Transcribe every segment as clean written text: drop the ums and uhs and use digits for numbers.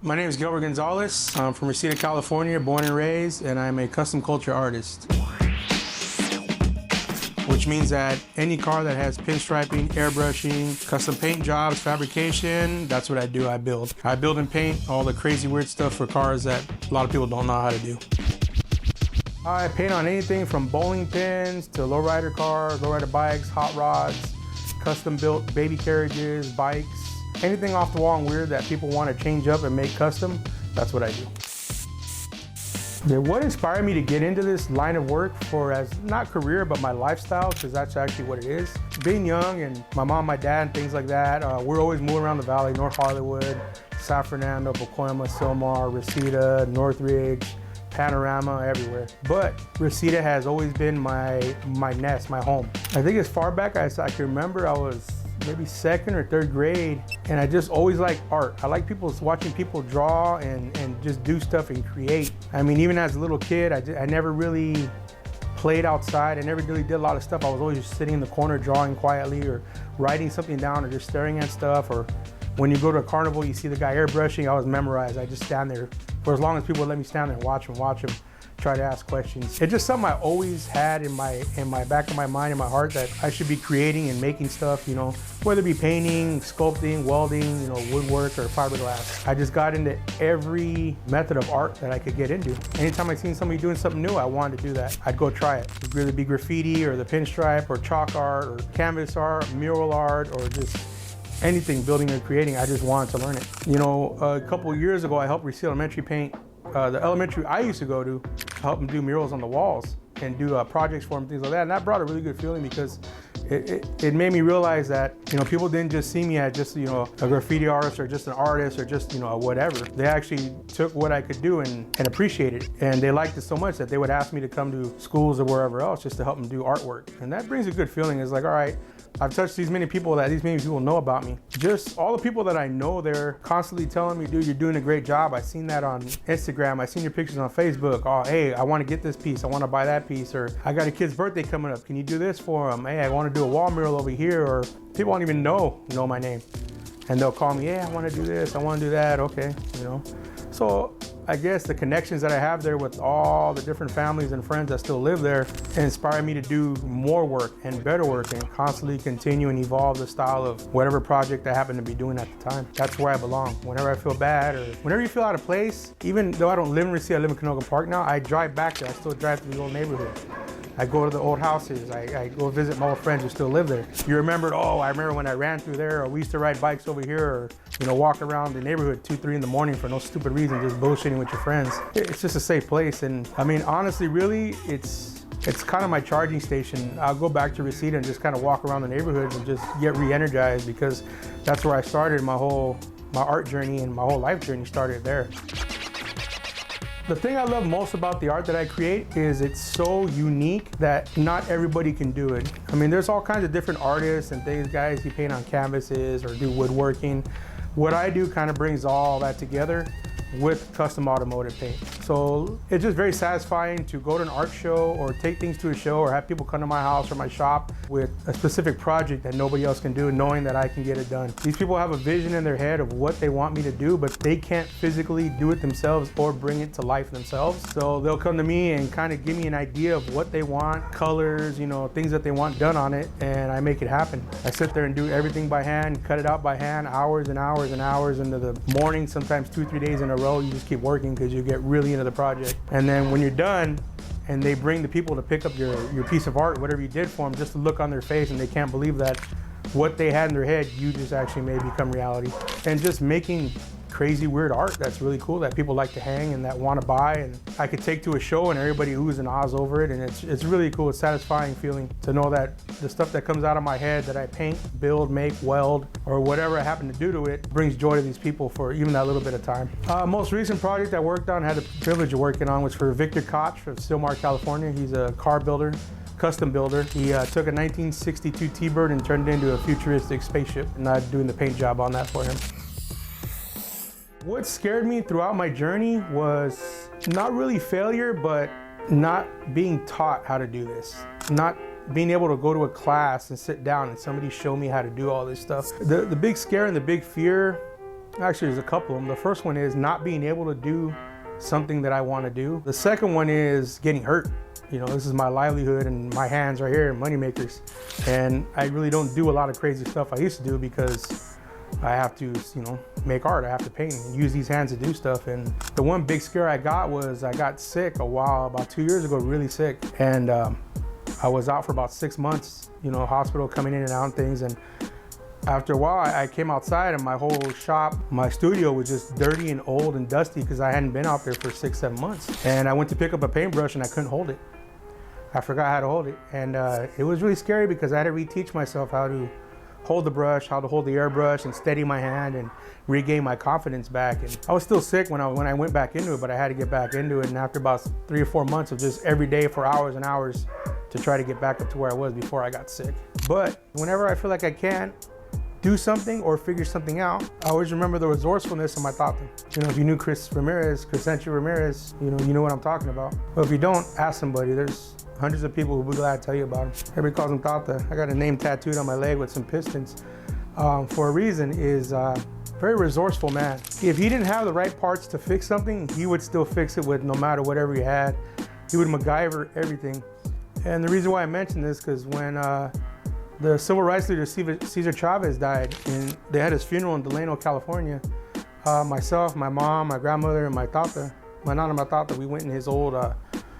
My name is Gilbert Gonzales. I'm from Reseda, California, born and raised, and I'm a custom culture artist. Which means that any car that has pinstriping, airbrushing, custom paint jobs, fabrication, that's what I do, I build. I build and paint all the crazy weird stuff for cars that a lot of people don't know how to do. I paint on anything from bowling pins to lowrider cars, lowrider bikes, hot rods, custom built baby carriages, bikes. Anything off the wall and weird that people want to change up and make custom, that's what I do. What inspired me to get into this line of work for as not career, but my lifestyle, because that's actually what it is. Being young and my mom, my dad, and things like that, we're always moving around the valley, North Hollywood, San Fernando, Pacoima, Sylmar, Reseda, Northridge, Panorama, everywhere. But Reseda has always been my nest, my home. I think as far back as I can remember, I was maybe second or third grade, and I just always liked art. I like watching people draw and just do stuff and create. I mean, even as a little kid, I never really played outside. I never really did a lot of stuff. I was always just sitting in the corner drawing quietly or writing something down or just staring at stuff. Or when you go to a carnival, you see the guy airbrushing, I was memorized. I just stand there for as long as people would let me stand there and watch him, try to ask questions. It's just something I always had in my back of my mind, in my heart, that I should be creating and making stuff, you know, whether it be painting, sculpting, welding, you know, woodwork or fiberglass. I just got into every method of art that I could get into. Anytime I seen somebody doing something new, I wanted to do that. I'd go try it. It'd really be graffiti or the pinstripe or chalk art or canvas art, mural art, or just anything building or creating. I just wanted to learn it. You know, a couple of years ago, I helped Reseda Elementary paint the elementary I used to go to, help them do murals on the walls and do projects for them, things like that. And that brought a really good feeling because it made me realize that, you know, people didn't just see me as just, you know, a graffiti artist or just an artist or just, you know, whatever. They actually took what I could do and appreciated it. And they liked it so much that they would ask me to come to schools or wherever else just to help them do artwork. And that brings a good feeling. It's like, all right, I've touched these many people that these many people know about me. Just all the people that I know, they're constantly telling me, dude, you're doing a great job. I seen that on Instagram. I seen your pictures on Facebook. Oh, hey, I want to get this piece. I want to buy that piece. Or I got a kid's birthday coming up. Can you do this for him? Hey, I want to do a wall mural over here. Or people don't even know my name. And they'll call me, hey, I want to do this. I want to do that. Okay, you know. So I guess the connections that I have there with all the different families and friends that still live there inspire me to do more work and better work and constantly continue and evolve the style of whatever project I happen to be doing at the time. That's where I belong. Whenever I feel bad or whenever you feel out of place, even though I don't live in Reseda, I live in Canoga Park now, I drive back there. I still drive through the old neighborhood. I go to the old houses. I go visit my old friends who still live there. You remembered, oh, I remember when I ran through there, or we used to ride bikes over here, or, you know, walk around the neighborhood 2, 3 in the morning for no stupid reason, just bullshitting with your friends. It's just a safe place. And I mean, honestly, really, it's kind of my charging station. I'll go back to Reseda and just kind of walk around the neighborhoods and just get re-energized, because that's where I started my art journey, and my whole life journey started there. The thing I love most about the art that I create is it's so unique that not everybody can do it. I mean, there's all kinds of different artists and things, guys who paint on canvases or do woodworking. What I do kind of brings all that together with custom automotive paint. So it's just very satisfying to go to an art show or take things to a show or have people come to my house or my shop with a specific project that nobody else can do, knowing that I can get it done. These people have a vision in their head of what they want me to do, but they can't physically do it themselves or bring it to life themselves. So they'll come to me and kind of give me an idea of what they want, colors, you know, things that they want done on it, and I make it happen. I sit there and do everything by hand, cut it out by hand, hours and hours and hours into the morning, sometimes 2 or 3 days in a row. You just keep working because you get really into the project. And then when you're done and they bring the people to pick up your piece of art, whatever you did for them, just the look on their face, and they can't believe that what they had in their head, you just actually made become reality. And just making crazy weird art that's really cool that people like to hang and that want to buy, and I could take to a show and everybody oohs and ahs over it, and it's really cool. It's a satisfying feeling to know that the stuff that comes out of my head that I paint, build, make, weld, or whatever I happen to do to it brings joy to these people for even that little bit of time. Most recent project I worked on, had the privilege of working on, was for Victor Koch from Sylmar, California. He's a car builder, custom builder. He took a 1962 T-Bird and turned it into a futuristic spaceship, and I'm doing the paint job on that for him. What scared me throughout my journey was not really failure, but not being taught how to do this. Not being able to go to a class and sit down and somebody show me how to do all this stuff. The big scare and the big fear Actually, there's a couple of them. The first one is not being able to do something that I want to do. The second one is getting hurt. You know, this is my livelihood and my hands right here, money makers. And I really don't do a lot of crazy stuff I used to do because I have to, you know, make art. I have to paint and use these hands to do stuff. And the one big scare I got was I got sick about 2 years ago, really sick. And I was out for about 6 months, you know, hospital, coming in and out and things. And after a while, I came outside and my whole shop, my studio was just dirty and old and dusty because I hadn't been out there for 6-7 months. And I went to pick up a paintbrush and I couldn't hold it. I forgot how to hold it. And it was really scary because I had to reteach myself how to hold the brush, how to hold the airbrush and steady my hand and regain my confidence back. And I was still sick when I went back into it, but I had to get back into it. And after about 3 or 4 months of just every day for hours and hours to try to get back up to where I was before I got sick. But whenever I feel like I can't do something or figure something out, I always remember the resourcefulness of my tata. You know, if you knew Crescencio Ramirez, you know what I'm talking about. But if you don't, ask somebody. There's hundreds of people who will be glad to tell you about him. Everybody calls him Tata. I got a name tattooed on my leg with some pistons for a reason. Is very resourceful man. If he didn't have the right parts to fix something, he would still fix it with no matter whatever he had. He would MacGyver everything. And the reason why I mention this, because when the civil rights leader Cesar Chavez died, and they had his funeral in Delano, California, myself, my mom, my grandmother, and my tata, my nana, my tata, we went in his old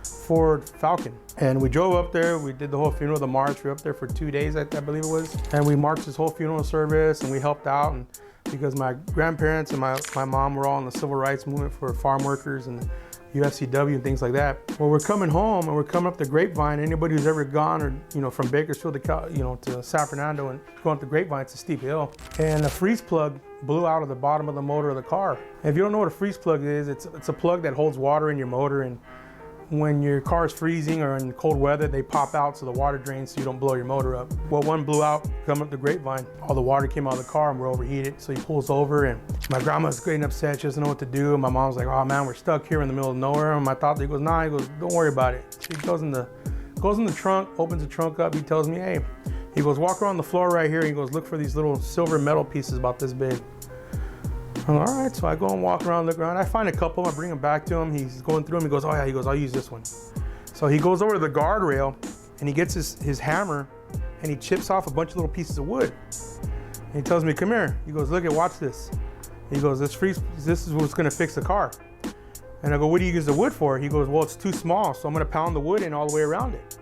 Ford Falcon. And we drove up there, we did the whole funeral, the march. We were up there for 2 days, I believe it was. And we marched his whole funeral service and we helped out. And because my grandparents and my mom were all in the civil rights movement for farm workers and the UFCW and things like that. Well, we're coming home and we're coming up the Grapevine. Anybody who's ever gone or, you know, from Bakersfield to, to San Fernando and going up the Grapevine, it's a steep hill. And a freeze plug blew out of the bottom of the motor of the car. And if you don't know what a freeze plug is, it's a plug that holds water in your motor, and when your car is freezing or in cold weather, they pop out so the water drains so you don't blow your motor up. Well, one blew out coming up the Grapevine. All the water came out of the car and we're overheated. So he pulls over and my grandma's getting upset. She doesn't know what to do. My mom's like, oh man, we're stuck here in the middle of nowhere. And my thought, he goes, nah, he goes, don't worry about it. So he goes in the trunk, opens the trunk up. He tells me, hey, he goes, walk around the floor right here. He goes, look for these little silver metal pieces about this big. I'm like, all right, so I go and walk around, look around. I find a couple, I bring them back to him. He's going through them. He goes, oh yeah, he goes, I'll use this one. So he goes over to the guardrail and he gets his hammer and he chips off a bunch of little pieces of wood. And he tells me, come here. He goes, watch this. He goes, this is what's gonna fix the car. And I go, what do you use the wood for? He goes, well, it's too small, so I'm gonna pound the wood in all the way around it.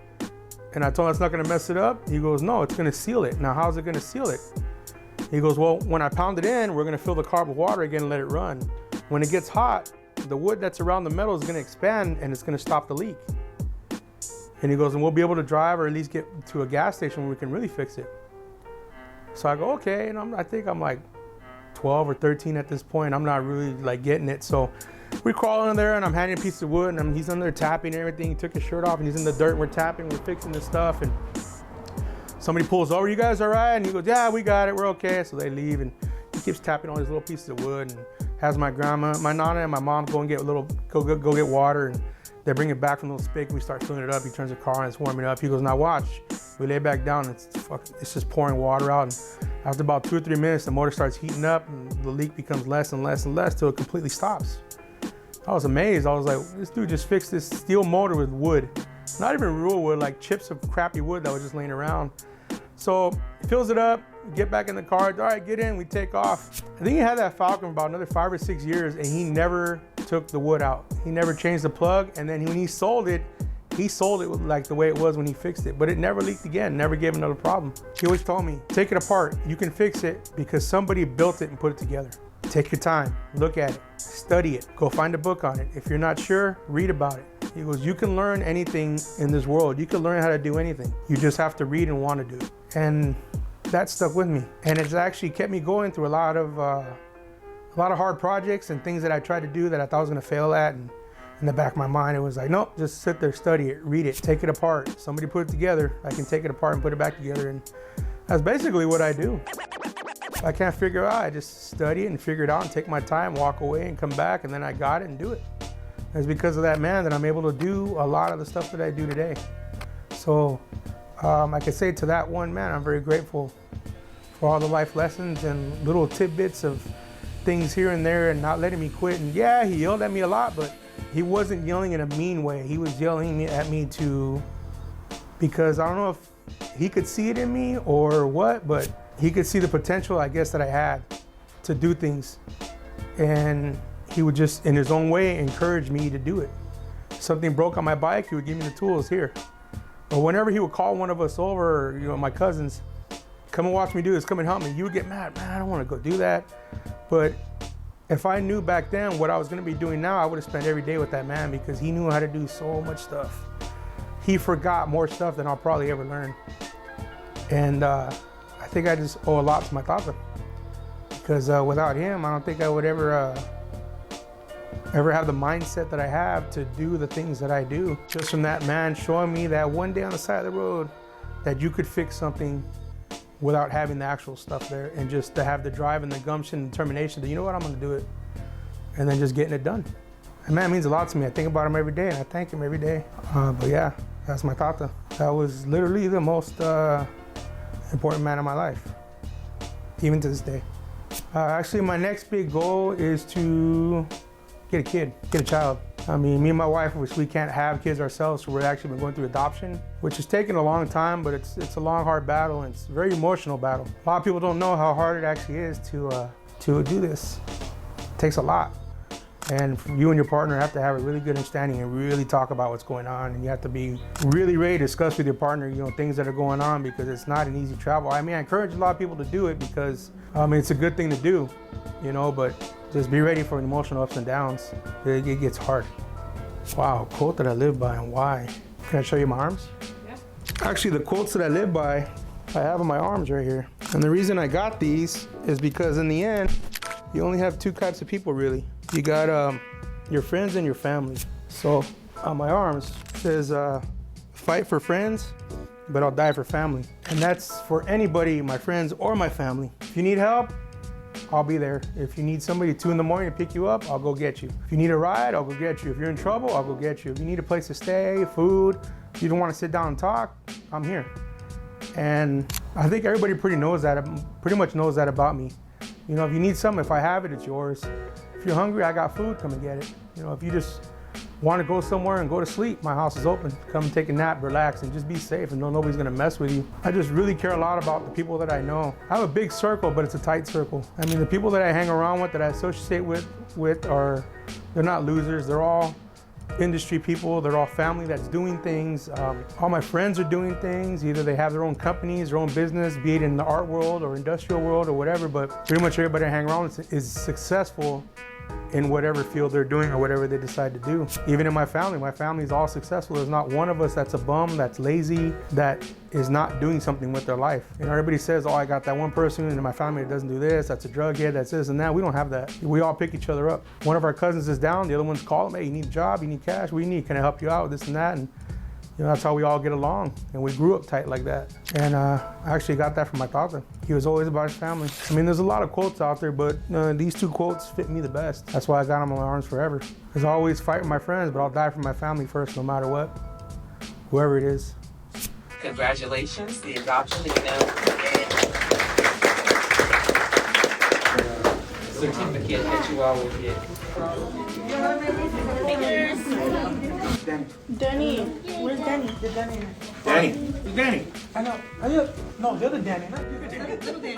And I told him it's not gonna mess it up. He goes, no, it's gonna seal it. Now, how's it gonna seal it? He goes, well, when I pound it in, we're gonna fill the car with water again and let it run. When it gets hot, the wood that's around the metal is gonna expand and it's gonna stop the leak. And he goes, and we'll be able to drive or at least get to a gas station where we can really fix it. So I go, okay, and I think I'm like 12 or 13 at this point. I'm not really like getting it. So we crawl in there and I'm handing a piece of wood and he's in there tapping and everything. He took his shirt off and he's in the dirt and we're tapping, we're fixing this stuff. And somebody pulls over, you guys all right? And he goes, yeah, we got it, we're okay. So they leave and he keeps tapping all these little pieces of wood and has my grandma, my nana and my mom go and get go get water, and they bring it back from the little spigot. We start filling it up. He turns the car on, it's warming up. He goes, now watch. We lay back down, and it's just pouring water out. And after about 2 or 3 minutes, the motor starts heating up and the leak becomes less and less and less till it completely stops. I was amazed. I was like, this dude just fixed this steel motor with wood. Not even real wood, like chips of crappy wood that was just laying around. So he fills it up, we get back in the car, all right, get in, we take off. I think he had that Falcon for about another 5 or 6 years and he never took the wood out. He never changed the plug, and then when he sold it like the way it was when he fixed it, but it never leaked again, never gave another problem. He always told me, take it apart, you can fix it because somebody built it and put it together. Take your time, look at it, study it, go find a book on it. If you're not sure, read about it. He goes, you can learn anything in this world. You can learn how to do anything. You just have to read and want to do it. And that stuck with me. And it's actually kept me going through a lot of hard projects and things that I tried to do that I thought I was going to fail at. And in the back of my mind, it was like, nope, just sit there, study it, read it, take it apart. Somebody put it together. I can take it apart and put it back together. And that's basically what I do. If I can't figure it out, I just study it and figure it out and take my time, walk away and come back, and then I got it and do it. It's because of that man that I'm able to do a lot of the stuff that I do today. So I can say to that one man, I'm very grateful for all the life lessons and little tidbits of things here and there and not letting me quit. And yeah, he yelled at me a lot, but he wasn't yelling in a mean way. He was yelling at me because I don't know if he could see it in me or what, but he could see the potential, I guess, that I had to do things. And he would just, in his own way, encourage me to do it. Something broke on my bike, he would give me the tools here. But whenever he would call one of us over, my cousins, come and watch me do this, come and help me, you would get mad. Man, I don't want to go do that. But if I knew back then what I was going to be doing now, I would have spent every day with that man because he knew how to do so much stuff. He forgot more stuff than I'll probably ever learn. And I think I just owe a lot to my tata. Because without him, I don't think I would ever have the mindset that I have to do the things that I do. Just from that man showing me that one day on the side of the road that you could fix something without having the actual stuff there, and just to have the drive and the gumption and determination that, you know what, I'm gonna do it. And then just getting it done. And man, it means a lot to me. I think about him every day and I thank him every day. But yeah, that's my tata. That was literally the most important man in my life, even to this day. Actually, my next big goal is to get a kid, get a child. I mean, me and my wife, we can't have kids ourselves, so we've actually been going through adoption, which has taken a long time, but it's a long, hard battle, and it's a very emotional battle. A lot of people don't know how hard it actually is to do this. It takes a lot. And you and your partner have to have a really good understanding and really talk about what's going on, and you have to be really ready to discuss with your partner, things that are going on, because it's not an easy travel. I mean, I encourage a lot of people to do it because it's a good thing to do, but just be ready for emotional ups and downs. It gets hard. Wow, quote that I live by and why. Can I show you my arms? Yeah. Actually, the quotes that I live by, I have on my arms right here. And the reason I got these is because in the end, you only have two types of people really. You got your friends and your family. So on my arms it says, fight for friends, but I'll die for family. And that's for anybody, my friends or my family. If you need help, I'll be there. If you need somebody at 2 in the morning to pick you up, I'll go get you. If you need a ride, I'll go get you. If you're in trouble, I'll go get you. If you need a place to stay, food, if you don't want to sit down and talk, I'm here. And I think everybody pretty much knows that about me. If you need something, if I have it, it's yours. If you're hungry, I got food, come and get it. If you just want to go somewhere and go to sleep, my house is open. Come take a nap, relax, and just be safe and know nobody's gonna mess with you. I just really care a lot about the people that I know. I have a big circle, but it's a tight circle. I mean, the people that I hang around with, that I associate with they're not losers. They're all industry people. They're all family that's doing things. All my friends are doing things. Either they have their own companies, their own business, be it in the art world or industrial world or whatever, but pretty much everybody I hang around with is successful in whatever field they're doing or whatever they decide to do. Even in my family is all successful. There's not one of us that's a bum, that's lazy, that is not doing something with their life. Everybody says, oh, I got that one person in my family that doesn't do this, that's a drug head, that's this and that. We don't have that. We all pick each other up. One of our cousins is down, the other one's calling, hey, you need a job, you need cash, what do you need? Can I help you out with this and that? And that's how we all get along. And we grew up tight like that. And I actually got that from my father. He was always about his family. I mean, there's a lot of quotes out there, but these two quotes fit me the best. That's why I got them on my arms forever. Because I always fight with my friends, but I'll die for my family first, no matter what. Whoever it is. Congratulations, the adoption is now. Certificate that you all will get. Danny. Where's Danny? Danny. Who's Danny? I know. No, the other Danny. Not you, Danny. Little Danny.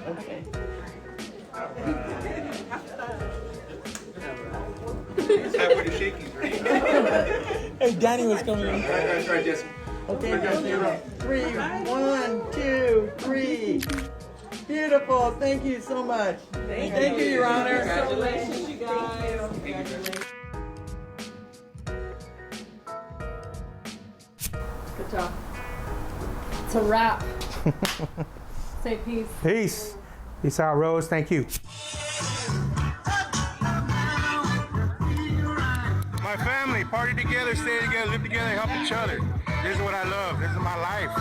Okay. Hey, Danny was coming in. That's right, Jesse. Okay, guys, 3, 1, 2, 3. Beautiful. Thank you so much. Thank you, Your Honor. Congratulations, you guys. Congratulations. Good job. It's a wrap. Say peace. Peace. Peace out, Rose. Thank you. My family, party together, stay together, live together, help each other. This is what I love. This is my life.